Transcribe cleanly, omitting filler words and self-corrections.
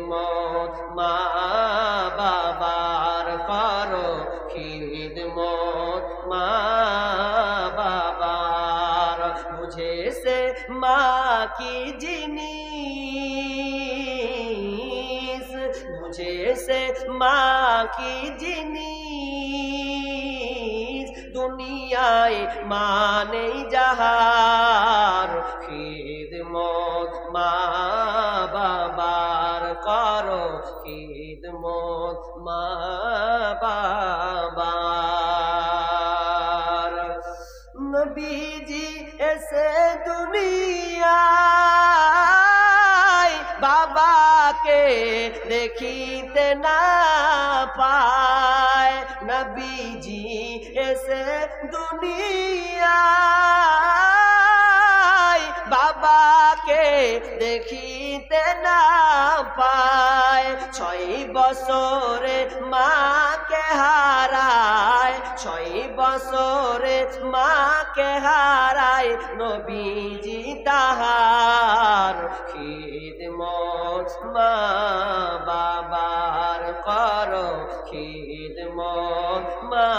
খিদমত মা বাবার করো খিদমত মা বাবার বুঝে সে মা কি জিনিস বুঝে সে মা কি জিনিস দুনিয়ায় মানে যাহার খিদমত মা বাবার করো খিদমত মা বাবার নবীজি এসে দুনিয়ায় বাবাকে দেখিতে না পায় নবীজি এসে দুনিয়ায় বাবাকে দেখিতে না পায় 6 বছরে মাকে হারায় 6 বছরে মাকে হারায় নবীজি তাহার খিদমত মা বাবার করো খিদমত মা